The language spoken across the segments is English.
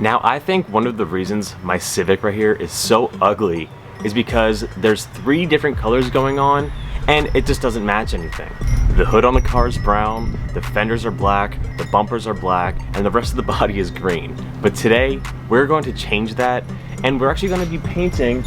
Now, I think one of the reasons my Civic right here is so ugly is because there's 3 different colors going on and it just doesn't match anything. The hood on the car is brown, the fenders are black, the bumpers are black, and the rest of the body is green. But today, we're going to change that, and we're actually going to be painting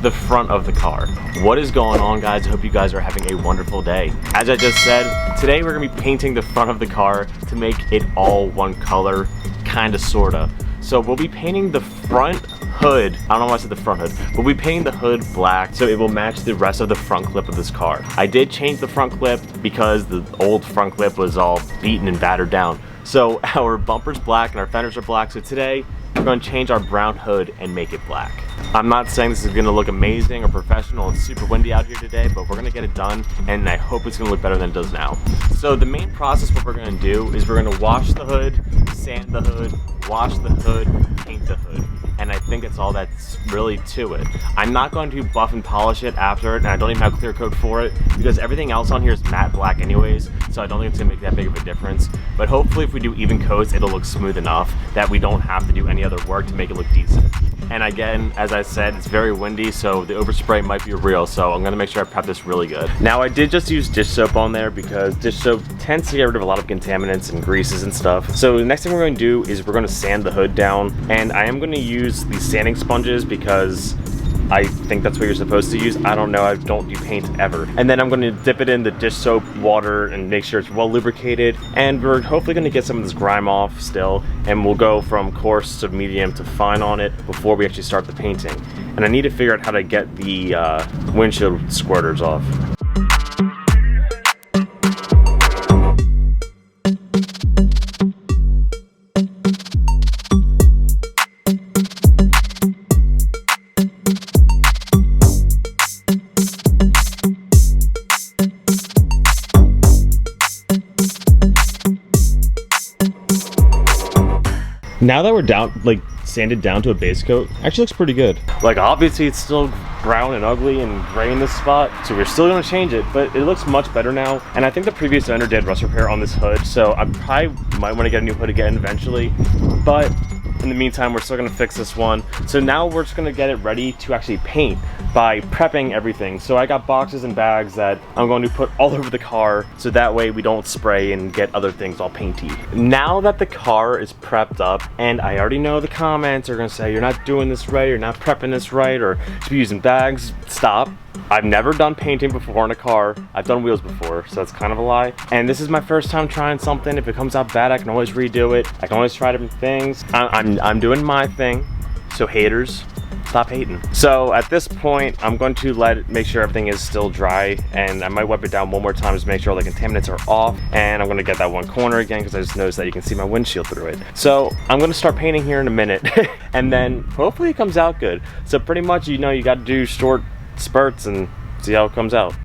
the front of the car. What is going on, guys? I hope you guys are having a wonderful day. As I just said, today we're going to be painting the front of the car to make it all one color, kinda sorta. So we'll be painting the front hood, I don't know why I said the front hood, but we'll be painting the hood black so it will match the rest of the front clip of this car. I did change the front clip because the old front clip was all beaten and battered down. So our bumper's black and our fenders are black, so today we're going to change our brown hood and make it black. I'm not saying this is going to look amazing or professional. It's super windy out here today, but we're going to get it done, and I hope it's going to look better than it does now. So the main process, what we're going to do is we're going to wash the hood, sand the hood, wash the hood, paint the hood. And I think that's all that's really to it. I'm not going to buff and polish it after it, and I don't even have clear coat for it because everything else on here is matte black anyways, so I don't think it's gonna make that big of a difference. But hopefully if we do even coats, it'll look smooth enough that we don't have to do any other work to make it look decent. And again, as I said, it's very windy, so the overspray might be real, so I'm gonna make sure I prep this really good. Now I did just use dish soap on there because dish soap tends to get rid of a lot of contaminants and greases and stuff. So the next thing we're going to do is we're going to sand the hood down, and I am going to use these sanding sponges because I think that's what you're supposed to use. I don't know, I don't do paint ever. And then I'm going to dip it in the dish soap water and make sure it's well lubricated, and we're hopefully going to get some of this grime off still, and we'll go from coarse to medium to fine on it before we actually start the painting. And I need to figure out how to get the windshield squirters off. Now that we're down, like sanded down to a base coat, actually looks pretty good. Like obviously it's still brown and ugly and gray in this spot, so we're still gonna change it, but it looks much better now. And I think the previous owner did rust repair on this hood, so I probably might want to get a new hood again eventually. But in the meantime, we're still gonna fix this one. So now we're just gonna get it ready to actually paint by prepping everything. So I got boxes and bags that I'm going to put all over the car so that way we don't spray and get other things all painty. Now that the car is prepped up, and I already know the comments are gonna say you're not doing this right, you're not prepping this right, or you should be using bags. Stop. I've never done painting before in a car. I've done wheels before, so that's kind of a lie. And this is my first time trying something. If it comes out bad, I can always redo it. I can always try different things. I'm doing my thing, so haters, stop hating. So at this point, I'm going to make sure everything is still dry, and I might wipe it down one more time just to make sure all the contaminants are off. And I'm going to get that one corner again because I just noticed that you can see my windshield through it. So I'm going to start painting here in a minute, and then hopefully it comes out good. So pretty much, you know, you got to do short spurts and see how it comes out.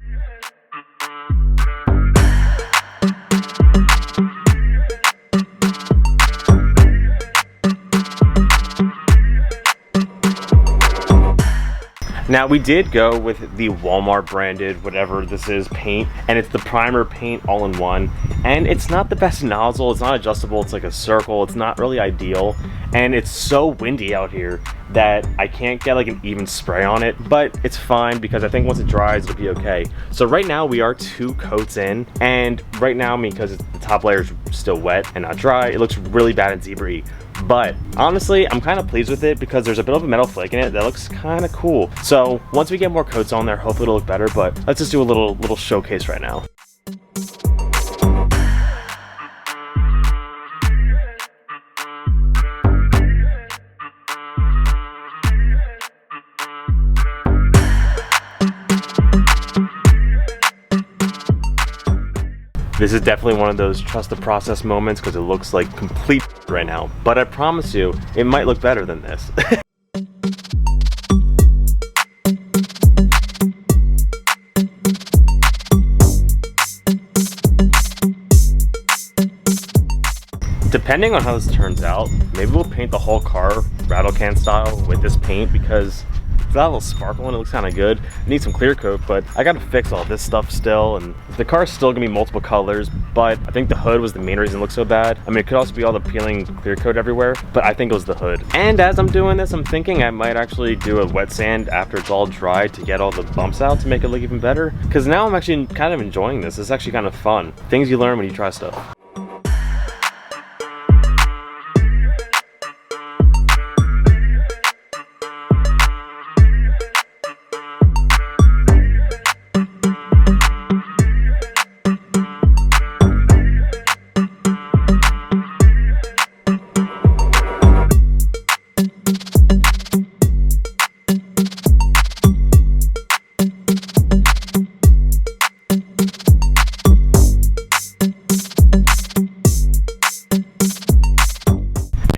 Now we did go with the Walmart branded, whatever this is, paint, and it's the primer paint all in one. And it's not the best nozzle, it's not adjustable, it's like a circle, it's not really ideal. And it's so windy out here that I can't get like an even spray on it, but it's fine because I think once it dries, it'll be okay. So right now we are 2 coats in, and right now, because the top layer is still wet and not dry, it looks really bad and zebra-y. But honestly, I'm kind of pleased with it because there's a bit of a metal flake in it that looks kind of cool. So once we get more coats on there, hopefully it'll look better, but let's just do a little showcase right now. This is definitely one of those trust the process moments because it looks like complete right now, but I promise you, it might look better than this. Depending on how this turns out, maybe we'll paint the whole car rattle can style with this paint because it's that little sparkle in it looks kind of good. It needs some clear coat, but I gotta fix all this stuff still. And the car's still gonna be multiple colors, but I think the hood was the main reason it looks so bad. I mean, it could also be all the peeling clear coat everywhere, but I think it was the hood. And as I'm doing this, I'm thinking I might actually do a wet sand after it's all dry to get all the bumps out to make it look even better. Because now I'm actually kind of enjoying this. It's actually kind of fun. Things you learn when you try stuff.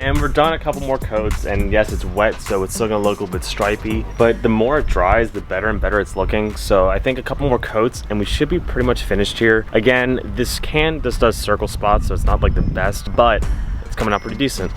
And we're done a couple more coats, and yes, it's wet, so it's still gonna look a little bit stripy, but the more it dries, the better and better it's looking. So I think a couple more coats and we should be pretty much finished here. Again, this can just does circle spots, so it's not like the best, but it's coming out pretty decent.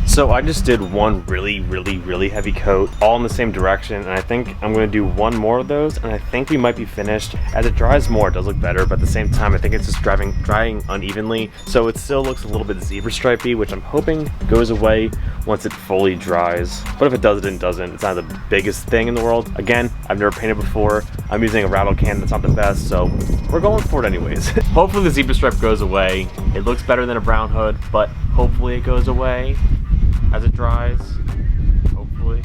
So I just did one really heavy coat all in the same direction, and I think I'm going to do one more of those, and I think we might be finished. As it dries more, it does look better, but at the same time I think it's just drying unevenly, so it still looks a little bit zebra stripy, which I'm hoping goes away once it fully dries. But if it does, it doesn't. It's not the biggest thing in the world. Again, I've never painted before. I'm using a rattle can that's not the best, so we're going for it anyways. Hopefully the zebra stripe goes away. It looks better than a brown hood, but hopefully it goes away as it dries, hopefully.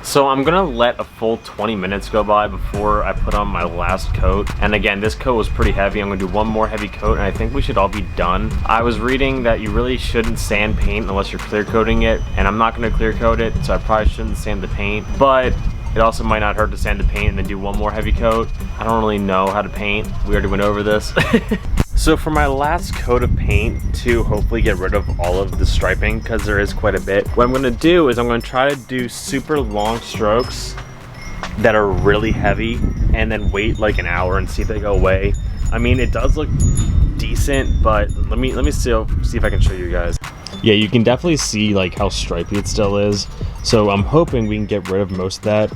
So I'm gonna let a full 20 minutes go by before I put on my last coat. And again, this coat was pretty heavy. I'm gonna do one more heavy coat, and I think we should all be done. I was reading that you really shouldn't sand paint unless you're clear coating it, and I'm not gonna clear coat it, so I probably shouldn't sand the paint. But it also might not hurt to sand the paint and then do one more heavy coat. I don't really know how to paint. We already went over this. So for my last coat of paint to hopefully get rid of all of the striping, because there is quite a bit, what I'm going to do is I'm going to try to do super long strokes that are really heavy and then wait like an hour and see if they go away. I mean, it does look decent, but let me still see if I can show you guys. Yeah, you can definitely see like how stripy it still is. So I'm hoping we can get rid of most of that,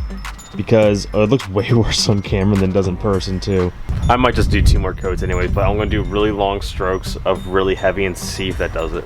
because it looks way worse on camera than it does in person too. I might just do 2 more coats anyways, but I'm going to do really long strokes of really heavy and see if that does it.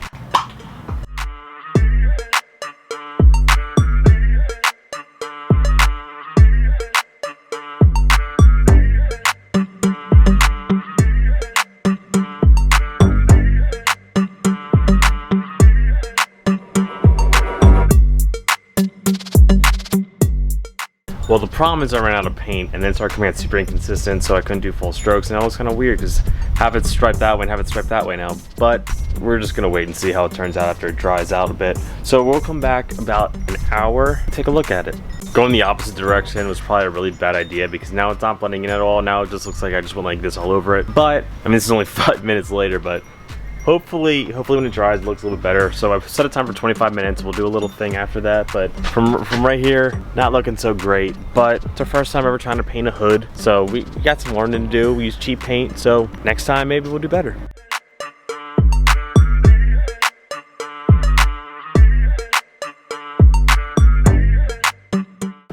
Well, the problem is I ran out of paint and then started coming out super inconsistent, so I couldn't do full strokes, and that was kind of weird because have it striped that way and have it striped that way now. But we're just gonna wait and see how it turns out after it dries out a bit. So we'll come back about an hour, take a look at it. Going the opposite direction was probably a really bad idea because now it's not blending in at all. Now it just looks like I just went like this all over it. But I mean, this is only 5 minutes later, but hopefully when it dries, it looks a little bit better. So I've set a time for 25 minutes. We'll do a little thing after that. But from right here, not looking so great. But it's our first time ever trying to paint a hood. So we got some learning to do. We use cheap paint. So next time, maybe we'll do better.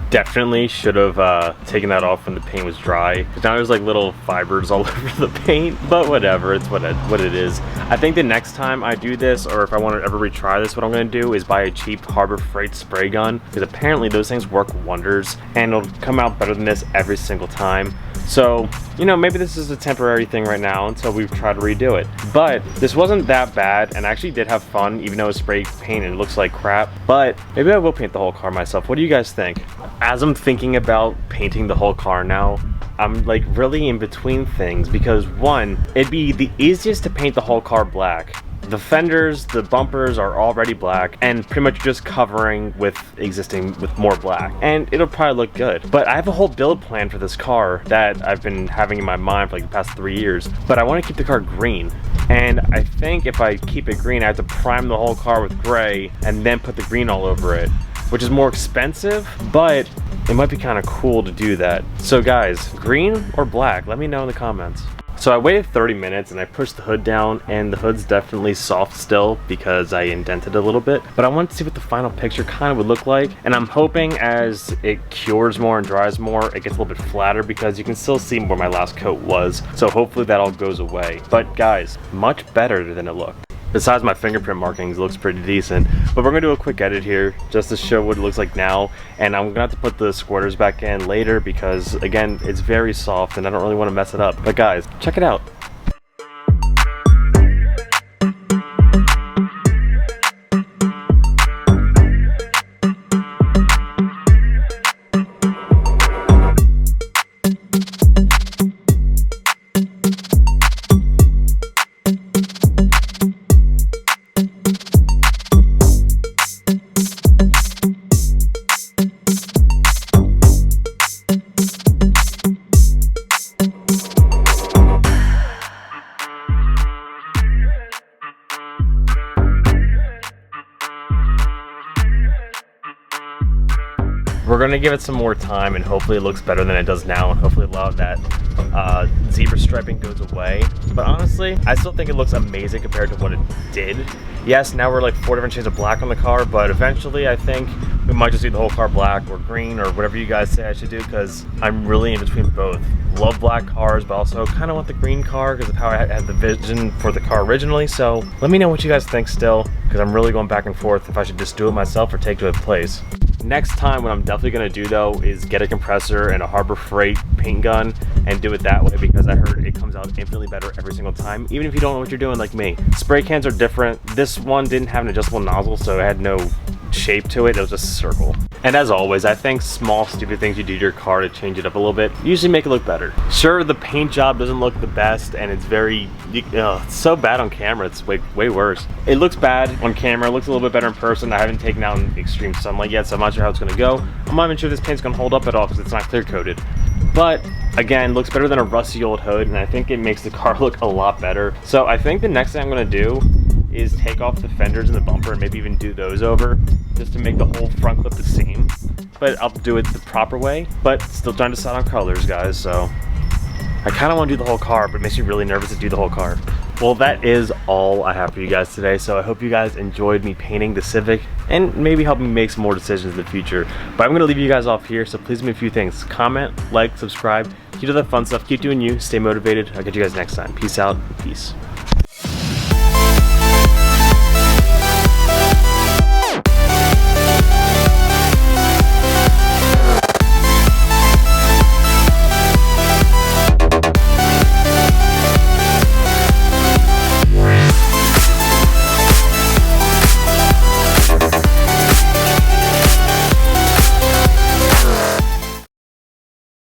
Definitely should have taken that off when the paint was dry. Because now there's like little fibers all over the paint, but whatever, it's what it is. I think the next time I do this, or if I want to ever retry this, what I'm going to do is buy a cheap Harbor Freight spray gun, because apparently those things work wonders, and it'll come out better than this every single time. So, you know, maybe this is a temporary thing right now until we try to redo it. But this wasn't that bad, and I actually did have fun, even though it's spray paint and it looks like crap. But maybe I will paint the whole car myself. What do you guys think? As I'm thinking about painting the whole car now, I'm like really in between things, because one, it'd be the easiest to paint the whole car black. The fenders, the bumpers are already black, and pretty much just covering with more black. And it'll probably look good. But I have a whole build plan for this car that I've been having in my mind for like the past 3 years. But I want to keep the car green. And I think if I keep it green, I have to prime the whole car with gray and then put the green all over it, which is more expensive, but it might be kind of cool to do that. So guys, green or black? Let me know in the comments. So I waited 30 minutes and I pushed the hood down, and the hood's definitely soft still because I indented it a little bit. But I wanted to see what the final picture kind of would look like. And I'm hoping as it cures more and dries more, it gets a little bit flatter because you can still see where my last coat was. So hopefully that all goes away. But guys, much better than it looked. Besides my fingerprint markings, it looks pretty decent. But we're gonna do a quick edit here just to show what it looks like now. And I'm gonna have to put the squirters back in later because again, it's very soft and I don't really wanna mess it up. But guys, check it out. We're gonna give it some more time and hopefully it looks better than it does now, and hopefully a lot of that zebra striping goes away. But honestly, I still think it looks amazing compared to what it did. Yes, now we're like 4 different shades of black on the car, but eventually I think we might just do the whole car black or green or whatever you guys say I should do, because I'm really in between both. Love black cars, but also kind of want the green car because of how I had the vision for the car originally. So let me know what you guys think still, because I'm really going back and forth if I should just do it myself or take to a place. Next time, what I'm definitely going to do though is get a compressor and a Harbor Freight paint gun and do it that way, because I heard it comes out infinitely better every single time, even if you don't know what you're doing like me. Spray cans are different. This one didn't have an adjustable nozzle, so it had no shape to it. It was just a circle. And as always, I think small stupid things you do to your car to change it up a little bit usually make it look better. Sure, the paint job doesn't look the best and it's very it's so bad on camera. It's way worse. It looks bad on camera. It looks a little bit better in person. I haven't taken out in extreme sunlight yet, so I'm not sure how it's going to go. I'm not even sure if this paint's going to hold up at all because it's not clear coated. But again, looks better than a rusty old hood, and I think it makes the car look a lot better. So I think the next thing I'm going to do is take off the fenders and the bumper and maybe even do those over just to make the whole front look the same. But I'll do it the proper way, but still trying to decide on colors, guys. So I kind of want to do the whole car, but it makes me really nervous to do the whole car. Well, that is all I have for you guys today. So I hope you guys enjoyed me painting the Civic and maybe help me make some more decisions in the future. But I'm going to leave you guys off here, so please do me a few things. Comment, like, subscribe, keep doing the fun stuff, keep doing you, stay motivated. I'll catch you guys next time. Peace out, peace.